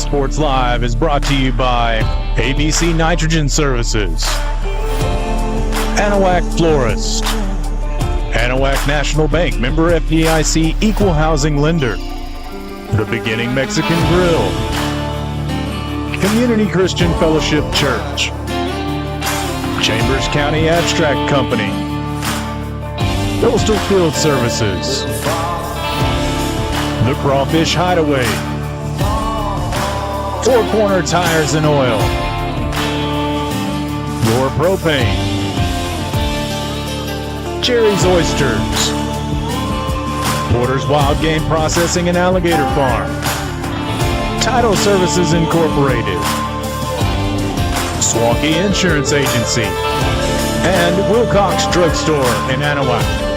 Sports Live is brought to you by ABC Nitrogen Services, Anahuac Florist, Anahuac National Bank, member FDIC, equal housing lender, The Beginning Mexican Grill, Community Christian Fellowship Church, Chambers County Abstract Company, Coastal Field Services, The Crawfish Hideaway, Four Corner Tires and Oil, Your Propane, Jerry's Oysters, Porter's Wild Game Processing and Alligator Farm, Title Services Incorporated, Swanky Insurance Agency, and Wilcox Drugstore in Anahuac.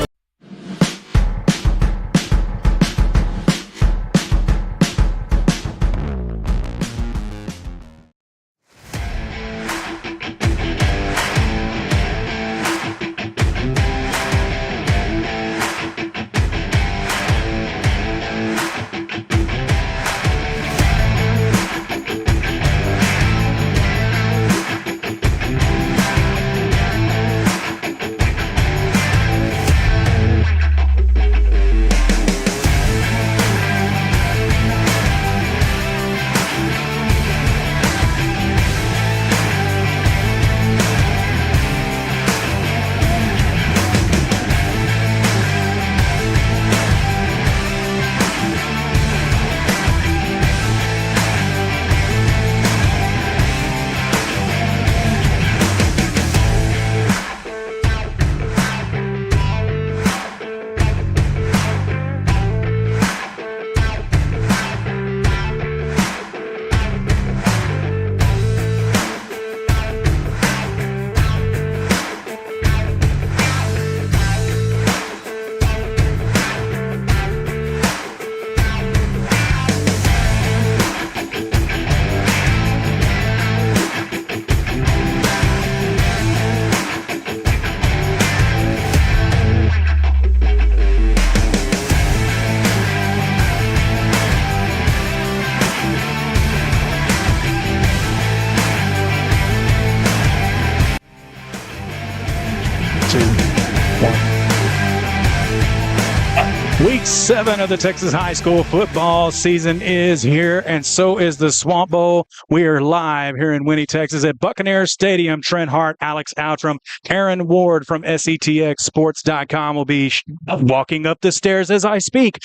Week 7 of the Texas high school football season is here, and so is the Swamp Bowl. We are live here in Winnie, Texas at Buccaneers Stadium. Trent Hart, Alex Outram, Aaron Ward from SETXSports.com will be walking up the stairs as I speak.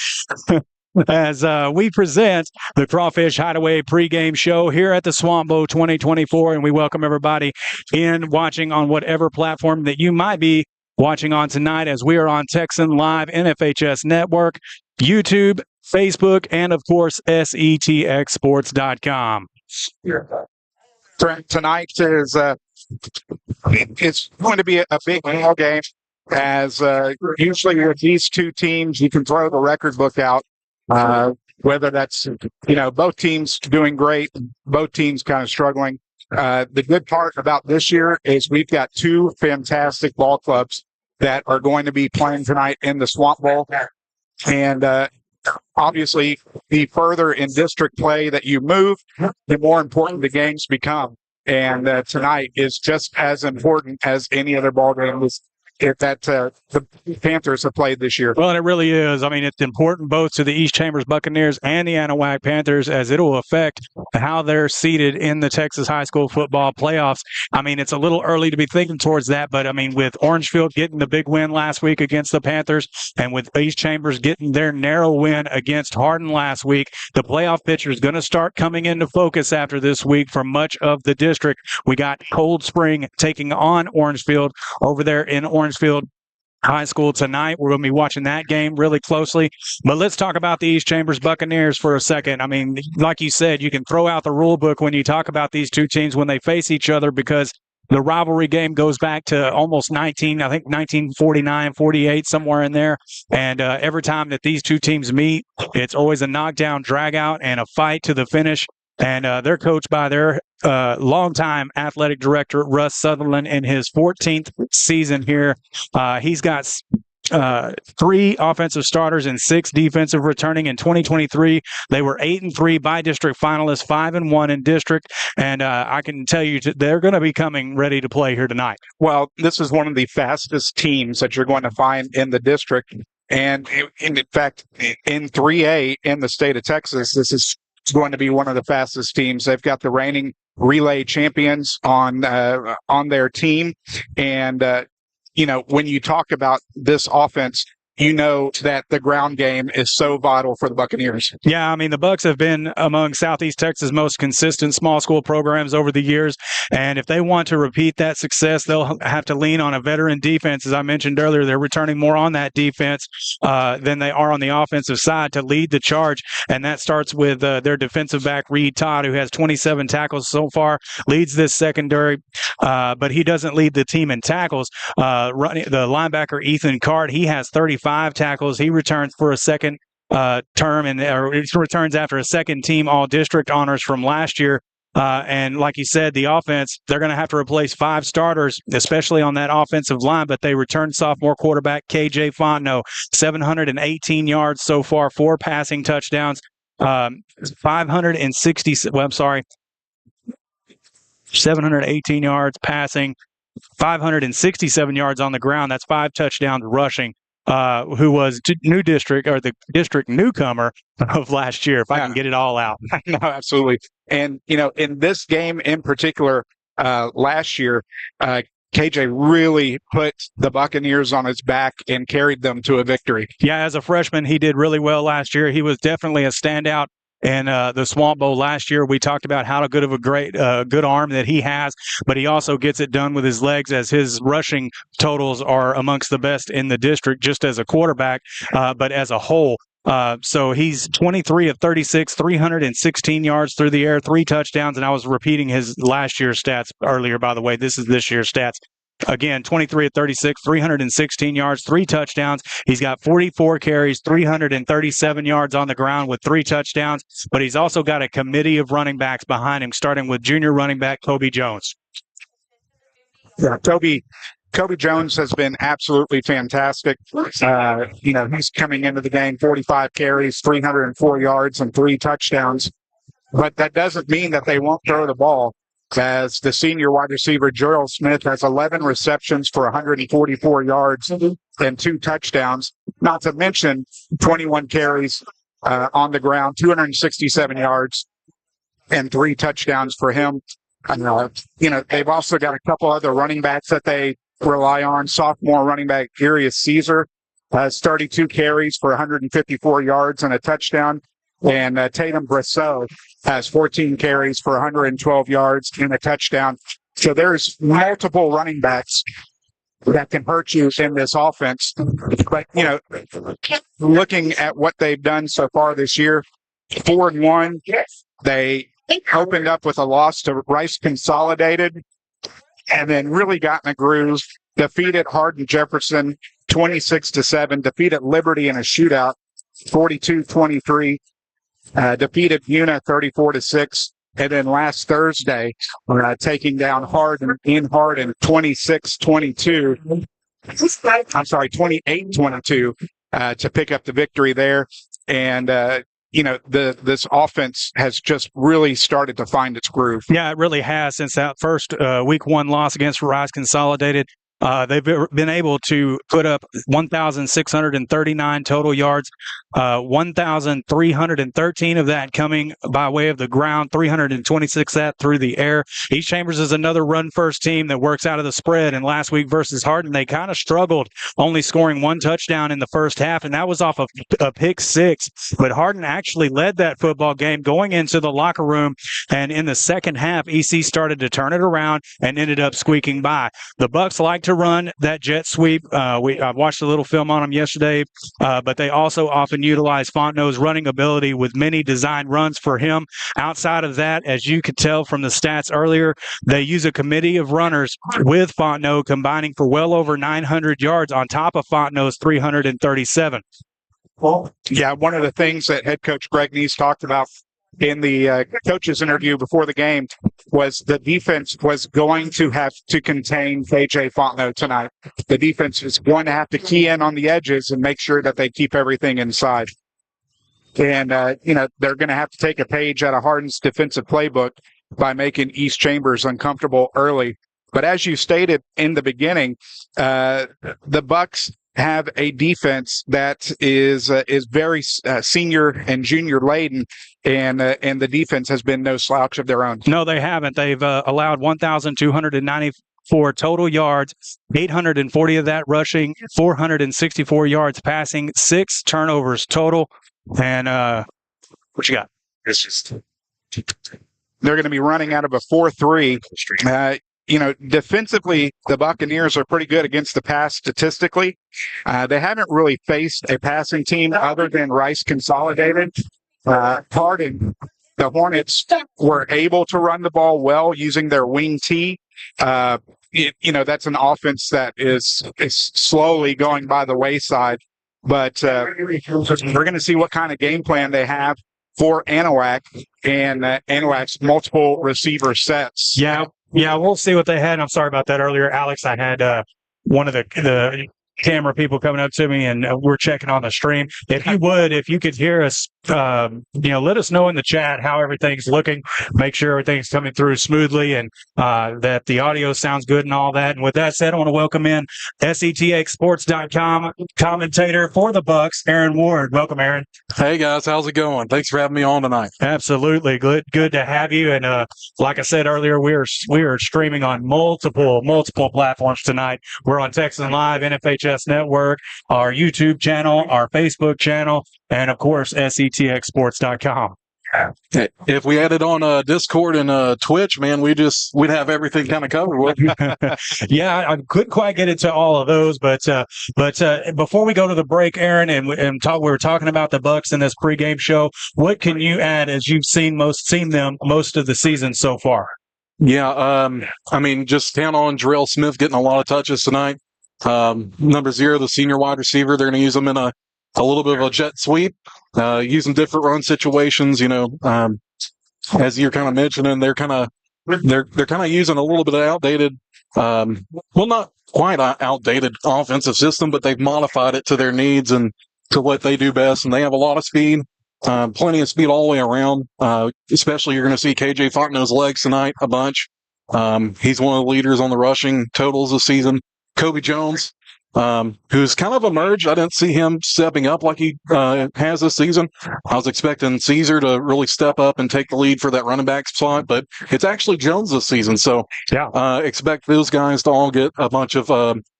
As we present the Crawfish Hideaway pregame show here at the Swamp Bowl 2024, and we welcome everybody in watching on whatever platform that you might be watching on tonight, as we are on Texan Live, NFHS Network, YouTube, Facebook, and of course, SETXSports.com. Tonight is it's going to be a big ball game, as usually with these two teams, you can throw the record book out. Whether that's, both teams doing great, both teams kind of struggling. The good part about this year is we've got two fantastic ball clubs that are going to be playing tonight in the Swamp Bowl. And obviously, the further in district play that you move, the more important the games become. And tonight is just as important as any other ball game that the Panthers have played this year. Well, and it really is. I mean, it's important both to the East Chambers Buccaneers and the Anahuac Panthers, as it will affect how they're seated in the Texas high school football playoffs. I mean, it's a little early to be thinking towards that, but I mean, with Orangefield getting the big win last week against the Panthers, and with East Chambers getting their narrow win against Hardin last week, the playoff picture is going to start coming into focus after this week for much of the district. We got Cold Spring taking on Orangefield over there in Orangefield High School tonight. We're going to be watching that game really closely. But let's talk about the East Chambers Buccaneers for a second. I mean, like you said, you can throw out the rule book when you talk about these two teams when they face each other, because the rivalry game goes back to almost 1949, 48, somewhere in there. And every time that these two teams meet, it's always a knockdown, drag out, and a fight to the finish. And they're coached by their longtime athletic director, Russ Sutherland, in his 14th season here. He's got 3 offensive starters and 6 defensive returning. In 2023, they were 8-3 by district finalists, 5-1 in district, and I can tell you they're going to be coming ready to play here tonight. Well, this is one of the fastest teams that you're going to find in the district, and in fact, in 3A in the state of Texas, this is going to be one of the fastest teams. They've got the reigning relay champions on their team, and when you talk about this offense, you know that the ground game is so vital for the Buccaneers. Yeah, I mean, the Bucs have been among Southeast Texas' most consistent small school programs over the years, and if they want to repeat that success, they'll have to lean on a veteran defense. As I mentioned earlier, they're returning more on that defense than they are on the offensive side to lead the charge, and that starts with their defensive back, Reed Todd, who has 27 tackles so far, leads this secondary, but he doesn't lead the team in tackles. The linebacker, Ethan Card, he has 35 tackles. He returns for a second term, and returns after a second team all-district honors from last year. And like you said, the offense, they're going to have to replace 5 starters, especially on that offensive line, but they returned sophomore quarterback KJ Fontenot, 718 yards so far, 4 passing touchdowns, 718 yards passing, 567 yards on the ground. That's 5 touchdowns rushing. Who was the district newcomer of last year, if I can get it all out. No, absolutely. And, in this game in particular, last year, KJ really put the Buccaneers on his back and carried them to a victory. Yeah, as a freshman, he did really well last year. He was definitely a standout. And the Swamp Bowl last year, we talked about how good of a good arm that he has, but he also gets it done with his legs, as his rushing totals are amongst the best in the district, just as a quarterback, but as a whole. So he's 23 of 36, 316 yards through the air, 3 touchdowns, and I was repeating his last year's stats earlier, by the way. This is this year's stats. Again, 23 of 36, 316 yards, 3 touchdowns. He's got 44 carries, 337 yards on the ground with 3 touchdowns, but he's also got a committee of running backs behind him, starting with junior running back Kobe Jones. Yeah, Kobe Jones has been absolutely fantastic. He's coming into the game, 45 carries, 304 yards, and 3 touchdowns. But that doesn't mean that they won't throw the ball, as the senior wide receiver, Gerald Smith, has 11 receptions for 144 yards and 2 touchdowns, not to mention 21 carries on the ground, 267 yards, and 3 touchdowns for him. They've also got a couple other running backs that they rely on. Sophomore running back Darius Caesar has 32 carries for 154 yards and a touchdown. And Tatum Brasseau has 14 carries for 112 yards and a touchdown. So there's multiple running backs that can hurt you in this offense. But, looking at what they've done so far this year, 4-1, they opened up with a loss to Rice Consolidated and then really got in a groove, defeated Hardin Jefferson 26-7, defeated Liberty in a shootout 42-23. Defeated Una 34-6, and then last Thursday, taking down Hardin in Hardin 26-22. I'm sorry, 28-22 to pick up the victory there. And this offense has just really started to find its groove. Yeah, it really has since that first week 1 loss against Rice Consolidated. They've been able to put up 1,639 total yards, 1,313 of that coming by way of the ground, 326 that through the air. East Chambers is another run-first team that works out of the spread, and last week versus Hardin, they kind of struggled, only scoring 1 touchdown in the first half, and that was off of a pick 6. But Hardin actually led that football game going into the locker room, and in the second half, EC started to turn it around and ended up squeaking by. The Bucs like to run that jet sweep. I watched a little film on them yesterday, but they also often utilize Fontenot's running ability with many designed runs for him. Outside of that, as you could tell from the stats earlier, they use a committee of runners with Fontenot, combining for well over 900 yards on top of Fontenot's 337. Well, yeah, one of the things that head coach Greg Neese talked about in the coach's interview before the game was the defense was going to have to contain KJ Fontenot tonight. The defense is going to have to key in on the edges and make sure that they keep everything inside. And, they're going to have to take a page out of Harden's defensive playbook by making East Chambers uncomfortable early. But as you stated in the beginning, the Bucks have a defense that is very senior and junior laden, and the defense has been no slouch of their own. No, they haven't. They've allowed 1,294 total yards, 840 of that rushing, 464 yards passing, 6 turnovers total. And what you got? It's just they're going to be running out of a 4-3. Defensively, the Buccaneers are pretty good against the pass statistically. They haven't really faced a passing team other than Rice Consolidated. Pardon, the Hornets were able to run the ball well using their wing T. That's an offense that is slowly going by the wayside. But we're going to see what kind of game plan they have for Anahuac and Anahuac's multiple receiver sets. Yeah, we'll see what they had. I'm sorry about that earlier, Alex. I had one of the camera people coming up to me, and we're checking on the stream. If you could hear us, let us know in the chat how everything's looking. Make sure everything's coming through smoothly and that the audio sounds good and all that. And with that said, I want to welcome in SETXSports.com commentator for the Bucks, Aaron Ward. Welcome, Aaron. Hey guys, how's it going? Thanks for having me on tonight. Absolutely, good to have you. And like I said earlier, we are streaming on multiple platforms tonight. We're on Texas Live, NFHS Network, our YouTube channel, our Facebook channel, and of course SETXSports.com. If we added on Discord and Twitch, man, we'd have everything kind of covered. Yeah, I couldn't quite get into all of those, but before we go to the break, Aaron, and we were talking about the Bucks in this pregame show. What can you add as you've seen them most of the season so far? Yeah, just count on Jarrell Smith getting a lot of touches tonight. Number 0, the senior wide receiver, they're going to use him in a little bit of a jet sweep, using different run situations. As you're kind of mentioning, they're kind of using a little bit of outdated, not quite outdated offensive system, but they've modified it to their needs and to what they do best. And they have a lot of speed, plenty of speed all the way around. Especially you're going to see KJ Fontenot's legs tonight a bunch. He's one of the leaders on the rushing totals this season. Kobe Jones, who's kind of emerged. I didn't see him stepping up like he has this season. I was expecting Caesar to really step up and take the lead for that running back spot, but it's actually Jones this season. So expect those guys to all get a bunch of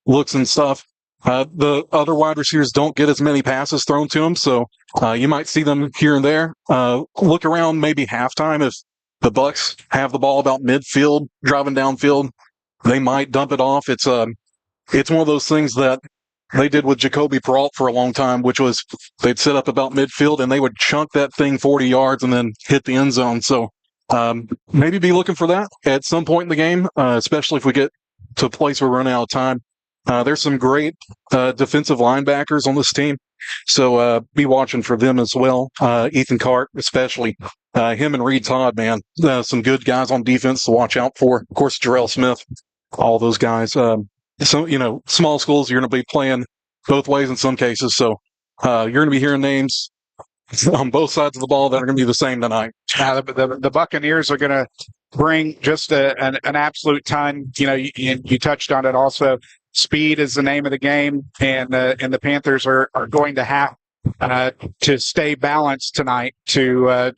looks and stuff. The other wide receivers don't get as many passes thrown to them, so you might see them here and there. Look around maybe halftime if the Bucks have the ball about midfield, driving downfield. They might dump it off. It's one of those things that they did with Jacoby Peralt for a long time, which was they'd sit up about midfield and they would chunk that thing 40 yards and then hit the end zone. So maybe be looking for that at some point in the game, especially if we get to a place where we're running out of time. There's some great defensive linebackers on this team, so be watching for them as well. Ethan Cart, especially. Him and Reed Todd, man, some good guys on defense to watch out for. Of course, Jarrell Smith, all those guys. So, small schools, you're going to be playing both ways in some cases. So you're going to be hearing names on both sides of the ball that are going to be the same tonight. The Buccaneers are going to bring just an absolute ton. You touched on it also. Speed is the name of the game, and the Panthers are going to have to stay balanced tonight to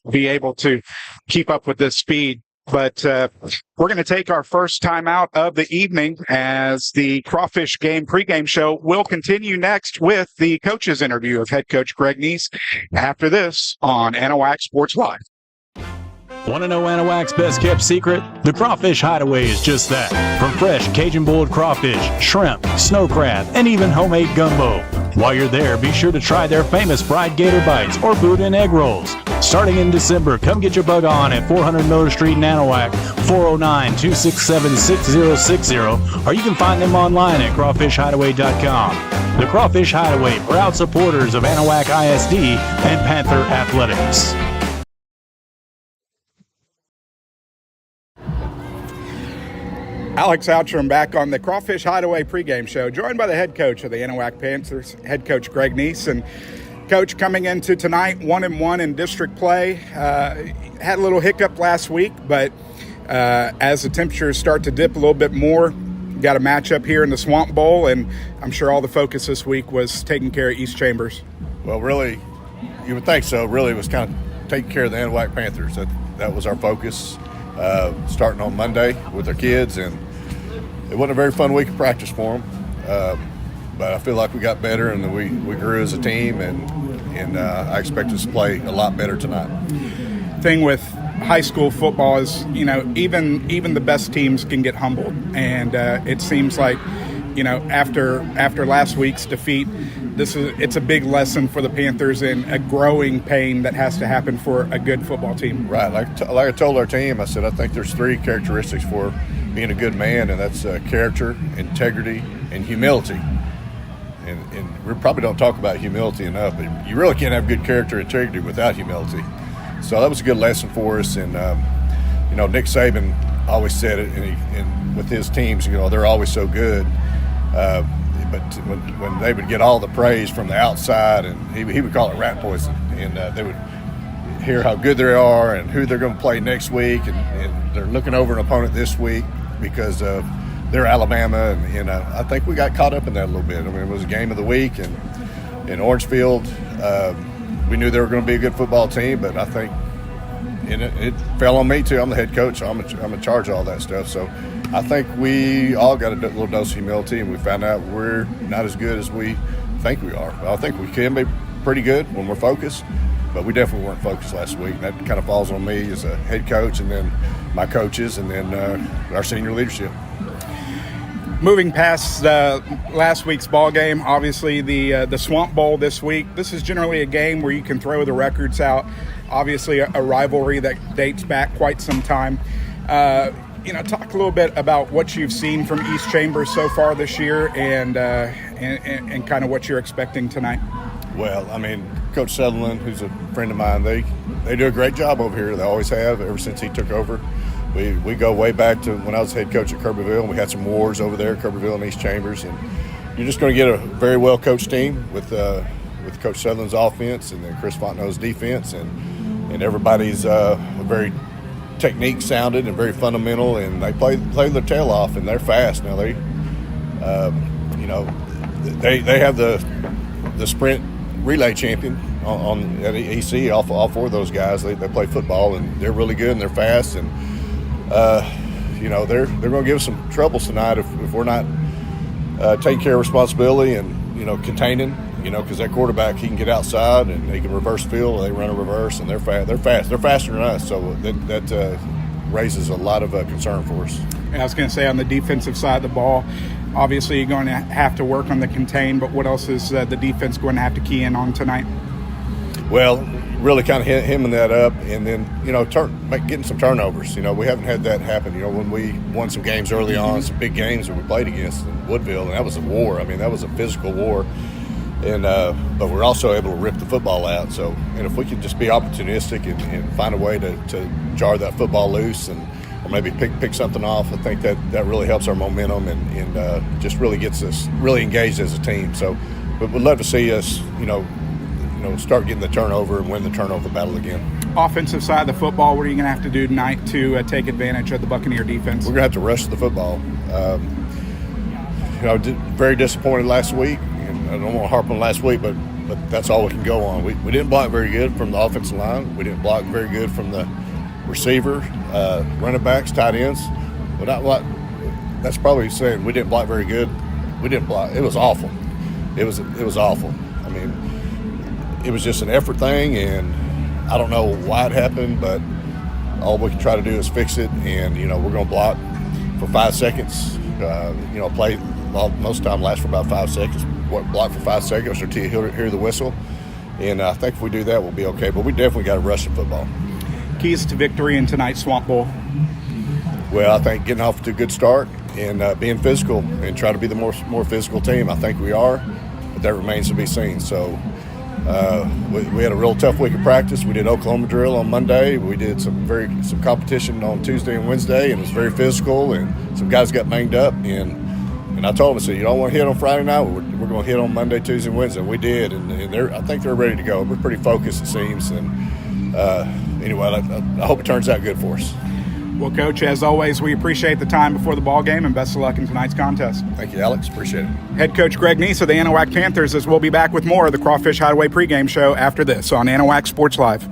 be able to keep up with this speed. But we're going to take our first time out of the evening as the Crawfish Game pregame show will continue next with the coach's interview of head coach Greg Neese after this on Anahuac Sports Live. Want to know Anahuac's best-kept secret? The Crawfish Hideaway is just that. From fresh Cajun-boiled crawfish, shrimp, snow crab, and even homemade gumbo. While you're there, be sure to try their famous fried gator bites or boudin egg rolls. Starting in December, come get your bug on at 400 Miller Street in Anahuac, 409-267-6060, or you can find them online at crawfishhideaway.com. The Crawfish Hideaway, proud supporters of Anahuac ISD and Panther Athletics. Alex Outram back on the Crawfish Hideaway pregame show, joined by the head coach of the Anahuac Panthers, head coach Greg Neese. And Coach, coming into tonight, 1-1 in district play. Had a little hiccup last week, but as the temperatures start to dip a little bit more, got a matchup here in the Swamp Bowl, and I'm sure all the focus this week was taking care of East Chambers. Well, really, you would think so. Really, it was kind of taking care of the Anahuac Panthers. That was our focus, starting on Monday with our kids, and it wasn't a very fun week of practice for them. But I feel like we got better and we grew as a team, and I expect us to play a lot better tonight. Thing with high school football is, even the best teams can get humbled, and it seems like, after last week's defeat, it's a big lesson for the Panthers and a growing pain that has to happen for a good football team. Right, like I told our team, I said I think there's 3 characteristics for being a good man, and that's character, integrity, and humility. And we probably don't talk about humility enough, but you really can't have good character and integrity without humility. So that was a good lesson for us. And, Nick Saban always said it, and with his teams, they're always so good. But when they would get all the praise from the outside, and he would call it rat poison, and they would hear how good they are and who they're going to play next week, and they're looking over an opponent this week because of they're Alabama, and I think we got caught up in that a little bit. I mean, it was a game of the week, and in Orangefield, we knew they were going to be a good football team, but I think it fell on me too. I'm the head coach, so I'm in charge of all that stuff. So I think we all got a little dose of humility, and we found out we're not as good as we think we are. I think we can be pretty good when we're focused, but we definitely weren't focused last week. And that kind of falls on me as a head coach, and then my coaches, and then our senior leadership. Moving past last week's ball game, obviously the Swamp Bowl this week. This is generally a game where you can throw the records out. Obviously, a rivalry that dates back quite some time. Talk a little bit about what you've seen from East Chambers so far this year, and kind of what you're expecting tonight. Well, I mean, Coach Sutherland, who's a friend of mine, they do a great job over here. They always have ever since he took over. We go way back to when I was head coach at Kirbyville, and we had some wars over there, Kirbyville and East Chambers. And you're just going to get a very well-coached team with Coach Sutherland's offense and then Chris Fontenot's defense. And everybody's very technique-sounded and very fundamental, and they play their tail off, and they're fast. Now, they have the sprint relay champion at EC, all 4 of those guys. They play football, and they're really good, and they're fast, and they're going to give us some troubles tonight if we're not taking care of responsibility and containing. Because that quarterback, he can get outside and he can reverse field. They run a reverse, and they're fast. They're faster than us, so that raises a lot of concern for us. And I was going to say, on the defensive side of the ball, obviously you're going to have to work on the contain. But what else is the defense going to have to key in on tonight? Well, really kind of hemming that up, and then getting some turnovers. We haven't had that happen. When we won some games early on, some big games that we played against in Woodville, and that was a war. I mean, that was a physical war. And but we're also able to rip the football out. So, and if we can just be opportunistic and find a way to jar that football loose or maybe pick something off, I think that really helps our momentum and just really gets us really engaged as a team. So, but we'd love to see us, start getting the turnover and win the turnover battle again. Offensive side of the football, what are you going to have to do tonight to take advantage of the Buccaneer defense? We're going to have to rush the football. Very disappointed last week. I don't want to harp on last week, but that's all we can go on. We didn't block very good from the offensive line. We didn't block very good from the receiver, running backs, tight ends. But that's probably saying we didn't block very good. We didn't block. It was awful. It was awful. I mean, it was just an effort thing, and I don't know why it happened, but all we can try to do is fix it. And we're going to block for 5 seconds. Play most of the time lasts for about 5 seconds. Block for 5 seconds until you hear the whistle, and I think if we do that, we'll be okay. But we definitely got to rush the football. Keys to victory in tonight's Swamp Bowl? Well, I think getting off to a good start and being physical and try to be the more physical team. I think we are, but that remains to be seen. So We had a real tough week of practice. We did Oklahoma drill on Monday. We did some competition on Tuesday and Wednesday, and it was very physical. And some guys got banged up. And I told them, I said, you don't want to hit on Friday night. We're going to hit on Monday, Tuesday, and Wednesday. And we did, and I think they're ready to go. We're pretty focused, it seems. And anyway, I hope it turns out good for us. Well, Coach, as always, we appreciate the time before the ball game, and best of luck in tonight's contest. Thank you, Alex. Appreciate it. Head Coach Greg Neese of the Anahuac Panthers, as we'll be back with more of the Crawfish Hideaway pregame show after this on Anahuac Sports Live.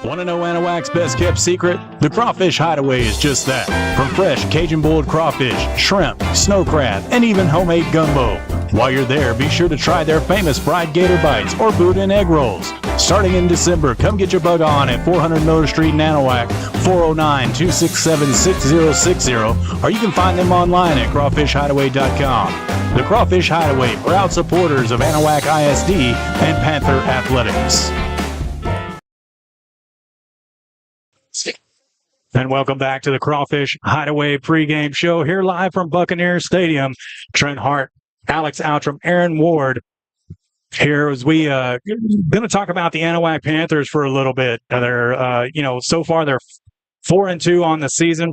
Want to know Anahuac's best kept secret? The Crawfish Hideaway is just that. From fresh Cajun boiled crawfish, shrimp, snow crab, and even homemade gumbo. While you're there, be sure to try their famous fried gator bites or boudin egg rolls. Starting in December, come get your bug on at 400 Miller Street in Anahuac, 409-267-6060, or you can find them online at crawfishhideaway.com. The Crawfish Hideaway, proud supporters of Anahuac ISD and Panther Athletics. And welcome back to the Crawfish Hideaway pregame show here live from Buccaneers Stadium. Trent Hart, Alex Outram, Aaron Ward here as we going to talk about the Anahuac Panthers for a little bit. They're so far they're 4-2 on the season.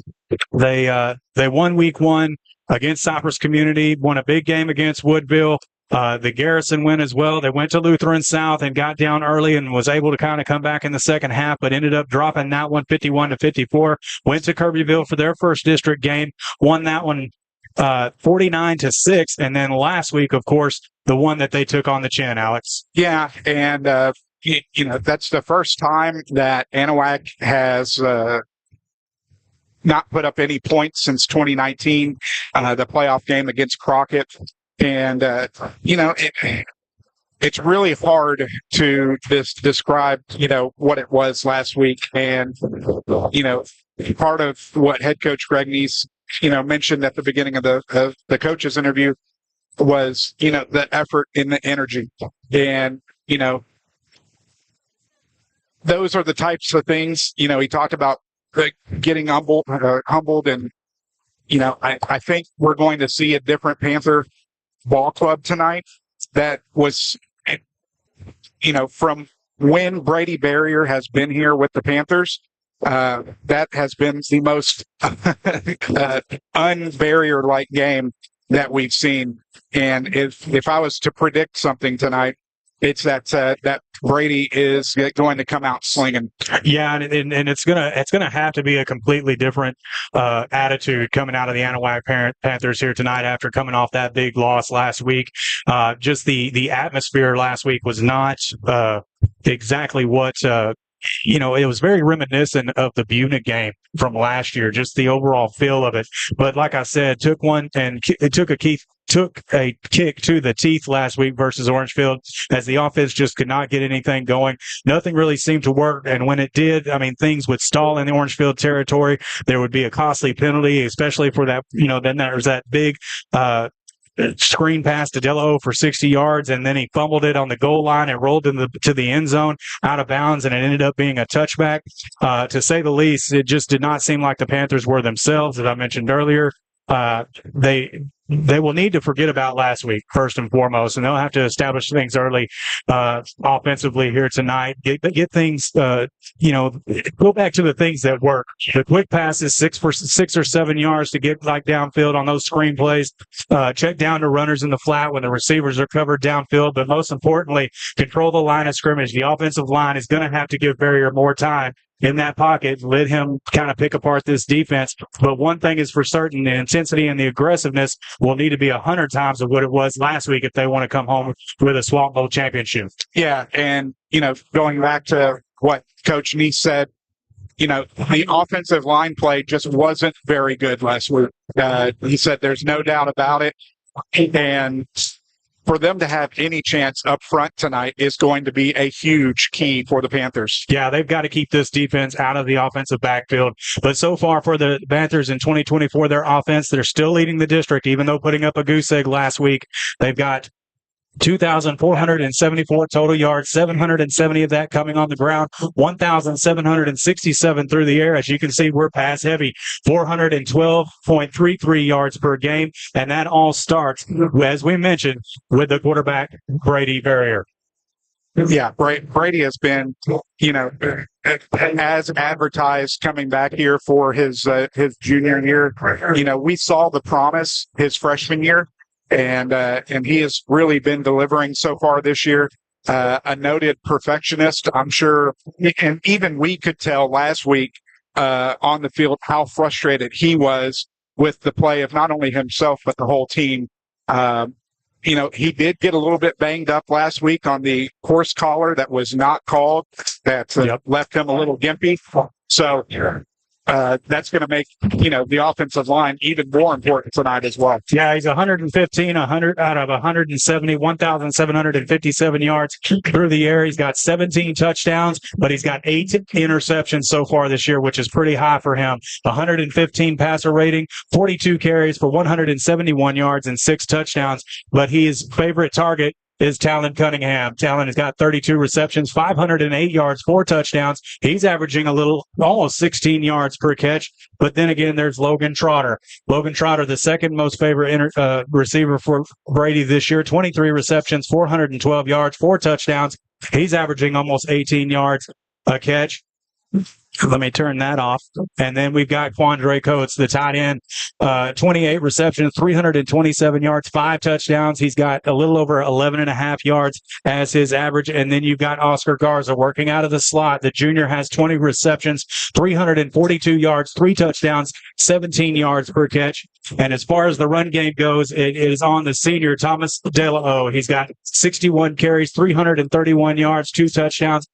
They won week 1 against Cypress Community, won a big game against Woodville. The Garrison win as well. They went to Lutheran South and got down early and was able to kind of come back in the second half, but ended up dropping that one 51-54. Went to Kirbyville for their first district game, won that one 49-6. And then last week, of course, the one that they took on the chin, Alex. Yeah, and that's the first time that Anahuac has not put up any points since 2019, the playoff game against Crockett. And, it's really hard to describe, what it was last week. And, part of what head coach Greg Neese, mentioned at the beginning of the coach's interview was, the effort and the energy. And, those are the types of things, he talked about getting humbled and, I think we're going to see a different Panther ball club tonight that was, from when Brady Barrier has been here with the Panthers, that has been the most unbarrier-like game that we've seen. And if I was to predict something tonight, it's that Brady is going to come out slinging. Yeah, and it's gonna have to be a completely different attitude coming out of the Anahuac Panthers here tonight after coming off that big loss last week. Just the atmosphere last week was not exactly what. It was very reminiscent of the Buna game from last year, just the overall feel of it. But like I said, took a kick to the teeth last week versus Orangefield as the offense just could not get anything going. Nothing really seemed to work. And when it did, things would stall in the Orangefield territory. There would be a costly penalty, especially for that, then there was that big, screen pass to Dello for 60 yards, and then he fumbled it on the goal line and rolled to the end zone out of bounds, and it ended up being a touchback. To say the least, it just did not seem like the Panthers were themselves, as I mentioned earlier. They will need to forget about last week, first and foremost, and they'll have to establish things early offensively here tonight. Get things, go back to the things that work. The quick passes, 6 or 7 yards to get downfield on those screen plays. Check down to runners in the flat when the receivers are covered downfield, but most importantly, control the line of scrimmage. The offensive line is going to have to give Barrier more time in that pocket, let him kind of pick apart this defense. But one thing is for certain, the intensity and the aggressiveness will need to be 100 times of what it was last week if they want to come home with a Swamp Bowl championship. Yeah, and, going back to what Coach Neese said, the offensive line play just wasn't very good last week. He said there's no doubt about it. And for them to have any chance up front tonight is going to be a huge key for the Panthers. Yeah, they've got to keep this defense out of the offensive backfield. But so far for the Panthers in 2024, their offense, they're still leading the district, even though putting up a goose egg last week. They've got 2,474 total yards, 770 of that coming on the ground, 1,767 through the air. As you can see, we're pass heavy, 412.33 yards per game. And that all starts, as we mentioned, with the quarterback, Brady Barrier. Yeah, Brady has been, as advertised coming back here for his junior year. We saw the promise his freshman year, and he has really been delivering so far this year. A noted perfectionist, I'm sure, and even we could tell last week on the field how frustrated he was with the play of not only himself but the whole team. He did get a little bit banged up last week on the horse collar that was not called, that left him a little gimpy. So that's going to make, the offensive line even more important tonight as well. Yeah, he's 115 out of 170, 1,757 yards through the air. He's got 17 touchdowns, but he's got 8 interceptions so far this year, which is pretty high for him. 115 passer rating, 42 carries for 171 yards and 6 touchdowns. But his favorite target is Talon Cunningham. Talon has got 32 receptions, 508 yards, 4 touchdowns. He's averaging almost 16 yards per catch. But then again, there's Logan Trotter. Logan Trotter, the second most favorite receiver for Brady this year, 23 receptions, 412 yards, 4 touchdowns. He's averaging almost 18 yards a catch. Let me turn that off. And then we've got Quandre Coates, the tight end, 28 receptions, 327 yards, 5 touchdowns. He's got a little over 11.5 yards as his average. And then you've got Oscar Garza working out of the slot. The junior has 20 receptions, 342 yards, 3 touchdowns, 17 yards per catch. And as far as the run game goes, it is on the senior, Thomas DeLao. He's got 61 carries, 331 yards, 2 touchdowns,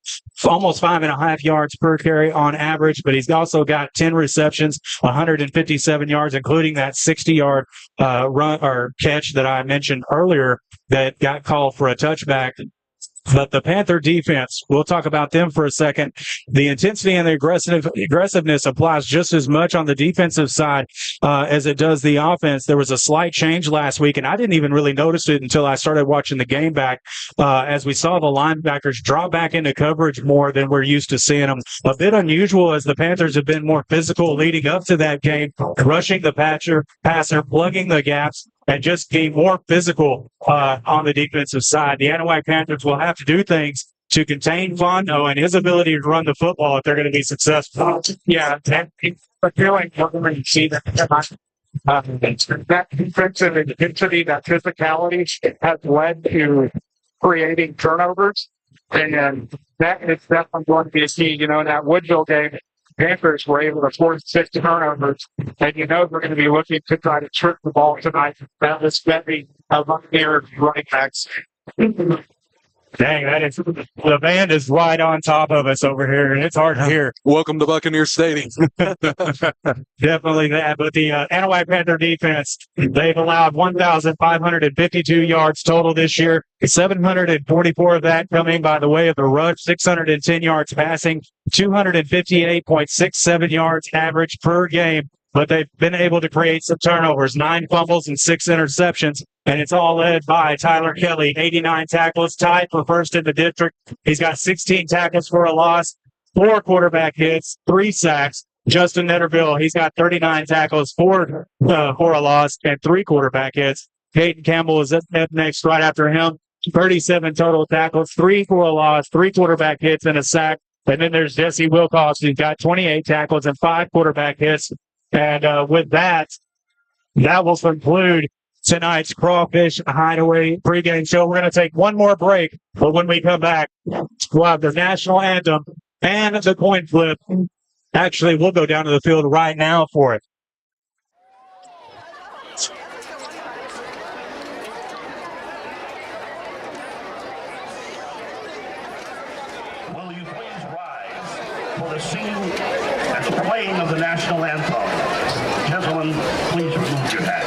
almost 5.5 yards per carry on average, but he's also got 10 receptions, 157 yards, including that 60-yard run or catch that I mentioned earlier that got called for a touchback. But the Panther defense, we'll talk about them for a second. The intensity and the aggressiveness applies just as much on the defensive side as it does the offense. There was a slight change last week, and I didn't even really notice it until I started watching the game back as we saw the linebackers drop back into coverage more than we're used to seeing them. A bit unusual as the Panthers have been more physical leading up to that game, rushing the passer, plugging the gaps, and just being more physical on the defensive side. The Anahuac Panthers will have to do things to contain Fondo and his ability to run the football if they're going to be successful. Yeah, and I feel like we're going to see that defensive intensity, that physicality has led to creating turnovers. And that is definitely going to be a key. In that Woodville game, Panthers were able to force 6 turnovers, and they're going to be looking to try to trip the ball tonight. That was Bentley among their running backs. Dang, the band is right on top of us over here, and it's hard to hear. Welcome to Buccaneers Stadium. Definitely that. But the Anahuac Panther defense, they've allowed 1,552 yards total this year, 744 of that coming by the way of the rush, 610 yards passing, 258.67 yards average per game. But they've been able to create some turnovers, 9 fumbles and 6 interceptions, and it's all led by Tyler Kelly, 89 tackles, tied for first in the district. He's got 16 tackles for a loss, 4 quarterback hits, 3 sacks. Justin Netterville, he's got 39 tackles for a loss and 3 quarterback hits. Caden Campbell is up next right after him, 37 total tackles, 3 for a loss, 3 quarterback hits, and a sack. And then there's Jesse Wilcox, who's got 28 tackles and 5 quarterback hits. And with that will conclude tonight's Crawfish Hideaway pregame show. We're going to take one more break, but when we come back, we'll have the national anthem and the coin flip. Actually, we'll go down to the field right now for it. Will you please rise for the singing and the playing of the national anthem? Gentlemen, please remove your hats.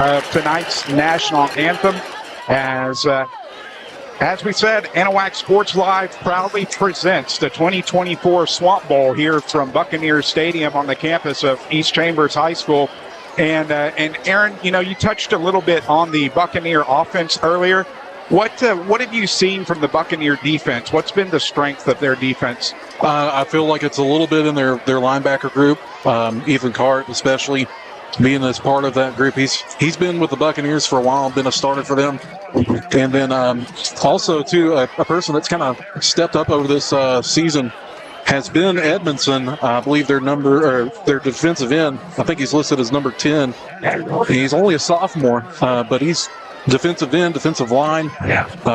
of tonight's national anthem. As we said, Anahuac Sports Live proudly presents the 2024 Swamp Bowl here from Buccaneers Stadium on the campus of East Chambers High School. And Aaron, you touched a little bit on the Buccaneer offense earlier. What have you seen from the Buccaneer defense? What's been the strength of their defense? I feel like it's a little bit in their linebacker group. Ethan Cart, especially being as part of that group. He's been with the Buccaneers for a while, been a starter for them. And then also, too, a person that's kind of stepped up over this season has been Edmondson. I believe their defensive end. I think he's listed as number 10. He's only a sophomore, but he's defensive end, defensive line.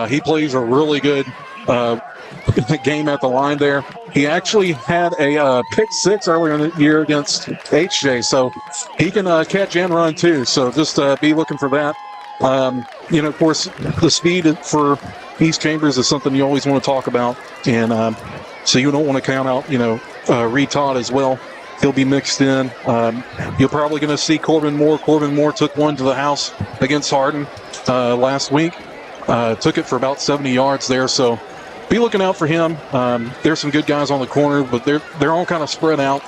He plays a really good game at the line there. He actually had a pick 6 earlier in the year against HJ, so he can catch and run too. So just be looking for that. Of course, the speed for East Chambers is something you always want to talk about, and so you don't want to count out, Reed Todd as well. He'll be mixed in. You're probably going to see Corbin Moore. Corbin Moore took one to the house against Hardin last week. Took it for about 70 yards there, so be looking out for him. There's some good guys on the corner, but they're all kind of spread out.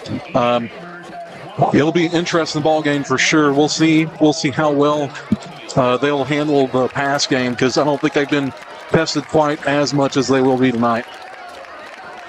It'll be an interesting ball game for sure. We'll see how well they'll handle the pass game, because I don't think they've been tested quite as much as they will be tonight.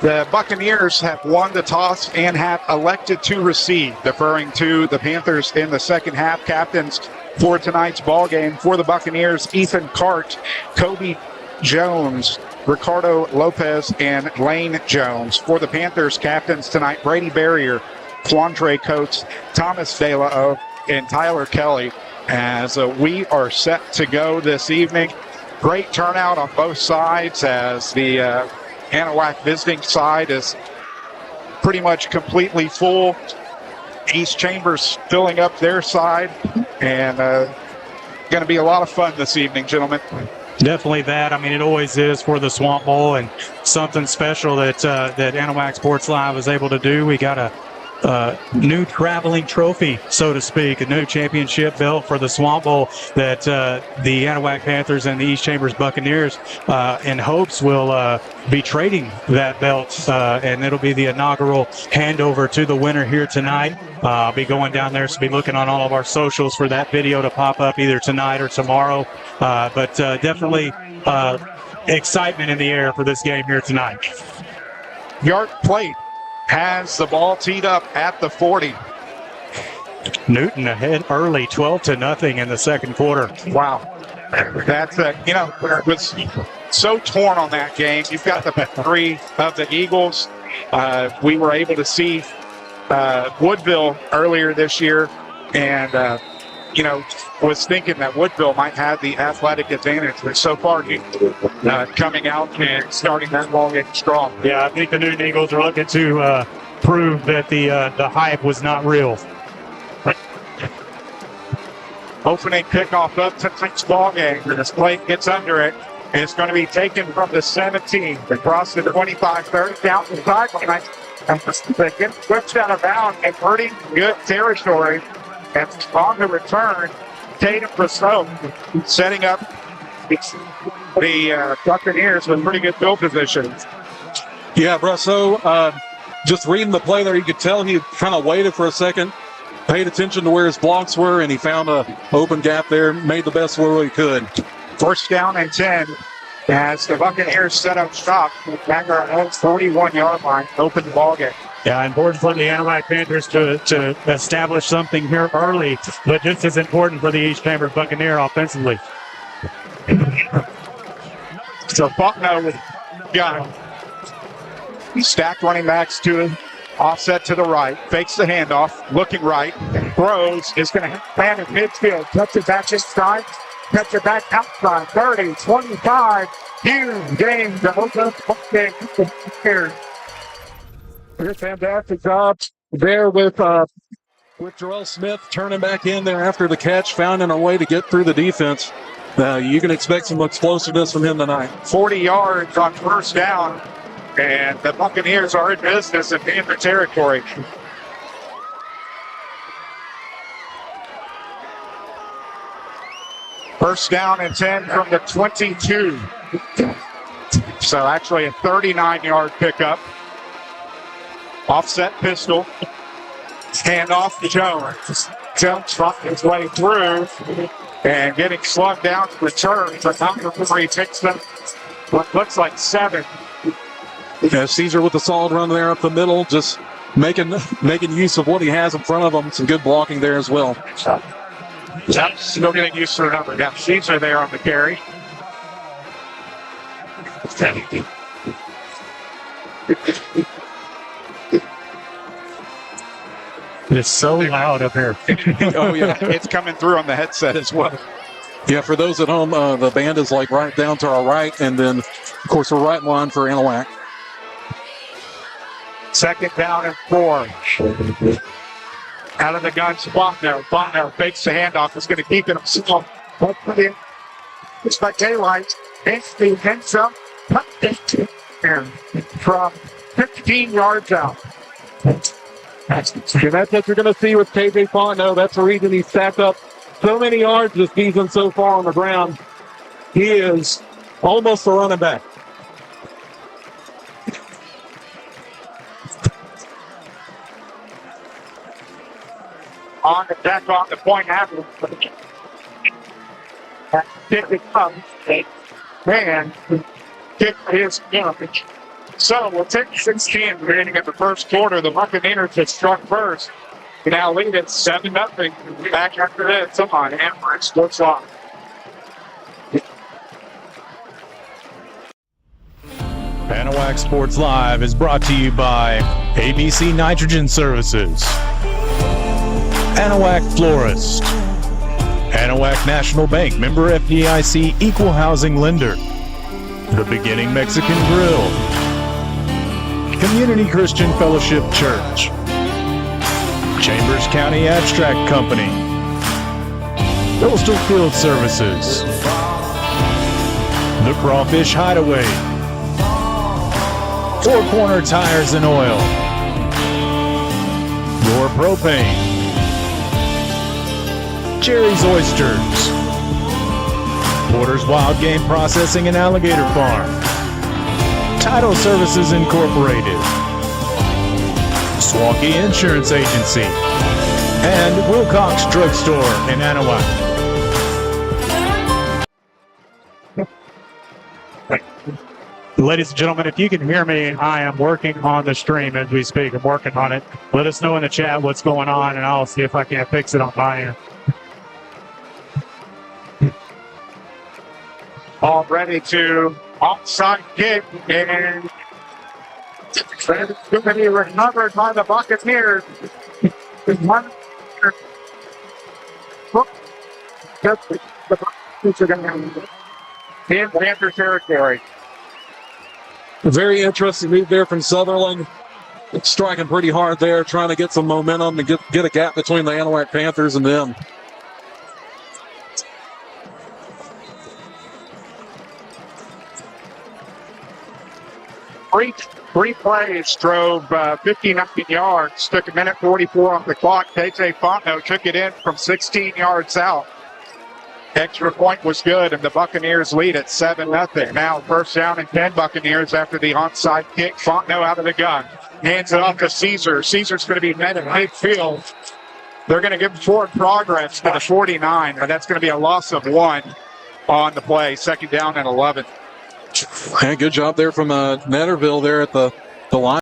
The Buccaneers have won the toss and have elected to receive, deferring to the Panthers in the second half. Captains for tonight's ball game for the Buccaneers: Ethan Cart, Kobe Jones, Ricardo Lopez, and Lane Jones. For the Panthers, captains tonight: Brady Barrier, Quandre Coates, Thomas De La O, and Tyler Kelly. As we are set to go this evening. Great turnout on both sides, as the Anahuac visiting side is pretty much completely full. East Chambers filling up their side, and going to be a lot of fun this evening, gentlemen. Definitely that. I mean, it always is for the Swamp Bowl, and something special that Anahuac Sports Live was able to do. We got a new traveling trophy, so to speak, a new championship belt for the Swamp Bowl that the Anahuac Panthers and the East Chambers Buccaneers in hopes will be trading that belt, and it'll be the inaugural handover to the winner here tonight. I'll be going down there, so be looking on all of our socials for that video to pop up either tonight or tomorrow. But definitely excitement in the air for this game here tonight. Yard Plate has the ball teed up at the 40. Newton ahead early, 12-0 in the second quarter. Wow. That's, was so torn on that game. You've got the 3 of the Eagles. We were able to see Woodville earlier this year, and, was thinking that Woodville might have the athletic advantage, but so far coming out and starting that ball game strong. Yeah, I think the Newton Eagles are looking to prove that the hype was not real. Opening kickoff up to tonight's ball game. This plate gets under it, and it's going to be taken from the 17 across the 25-30 down the sideline. And the get whipped out of bounds in pretty good territory. And on the return, Tatum Brousseau setting up the Buccaneers with pretty good field position. Yeah, Brousseau, just reading the play there, you could tell he kind of waited for a second, paid attention to where his blocks were, and he found an open gap there, made the best where he could. First down and 10 as the Buccaneers set up shop back our own 41-yard line, open the ball game. Yeah, important for the Anahuac Panthers to establish something here early, but just as important for the East Chambers Buccaneer offensively. So Faulkner got him. Stacked running backs to offset to the right, fakes the handoff, looking right, throws, is going to land in midfield, cuts it back inside, cuts it back outside, 30, 25, huge game to open up the game here. Did a fantastic job there with Jarrell Smith turning back in there after the catch, finding a way to get through the defense. You can expect some explosiveness from him tonight. 40 yards on first down, and the Buccaneers are in business in Panther territory. First down and 10 from the 22. So actually a 39-yard pickup. Offset pistol. Hand off to Jones. Jones dropping his way through and getting slugged down to return. But number 3 takes them what looks like 7. Yeah, Caesar with a solid run there up the middle, just making use of what he has in front of him. Some good blocking there as well. Yep, still getting used to the number. Yeah, Caesar there on the carry. It's so loud up here. Oh, yeah. It's coming through on the headset as well. Yeah, for those at home, the band is like right down to our right, and then, of course, we're right in line for Anahuac. Second down and 4. Out of the gun, Fontenot. Fontenot fakes the handoff. Is going to keep it himself. It's by daylight. It's the ends up. From 15 yards out. That's what you're going to see with KJ Fontenot. That's the reason he's stacked up so many yards this season so far on the ground. He is almost a running back. On the deck on the point after. Kick it up. Man, kick his garbage. So we'll take 16 remaining in the first quarter. The Buccaneers have struck first. We now lead at 7-0. Back after this on AnahuacSportsLive. Anahuac Sports Live is brought to you by ABC Nitrogen Services, Anahuac Florist, Anahuac National Bank, member FDIC, equal housing lender, The Beginning Mexican Grill, Community Christian Fellowship Church, Chambers County Abstract Company, Coastal Field Services, The Crawfish Hideaway, Four Corner Tires and Oil, Your Propane, Jerry's Oysters, Porter's Wild Game Processing and Alligator Farm, Title Services Incorporated, Swaukee Insurance Agency, and Wilcox Drugstore in Anahuac. Ladies and gentlemen, if you can hear me, I am working on the stream as we speak. I'm working on it. Let us know in the chat what's going on, and I'll see if I can't fix it on my end. All ready to offside kick, and it's going to be recovered by the Buccaneers. In Panther territory. A very interesting move there from Sutherland. Striking pretty hard there, trying to get some momentum and get a gap between the Anahuac Panthers and them. Three plays drove 59 yards, took a minute 44 off the clock. KJ Fontenot took it in from 16 yards out. Extra point was good, and the Buccaneers lead at 7-0. Now first down and 10 Buccaneers after the onside kick. Fontenot out of the gun. Hands it off to Caesar. Caesar's going to be met at midfield. They're going to give forward progress to the 49, but that's going to be a loss of 1 on the play. Second down and 11. Yeah, good job there from Netterville there at the line.